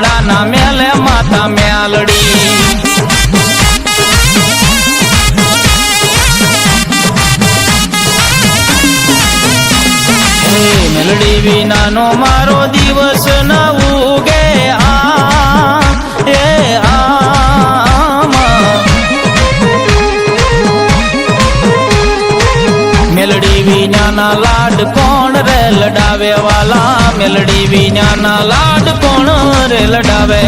મેલડાના મેલે માતા મેલડી મેલડી વિનાનો મારો દિવસ ન ઉગે મેલડી વિનાના લાડ કોણ રે લડાવે વાલા મેલડી વિનાના લાડ કોણ રે લડાવે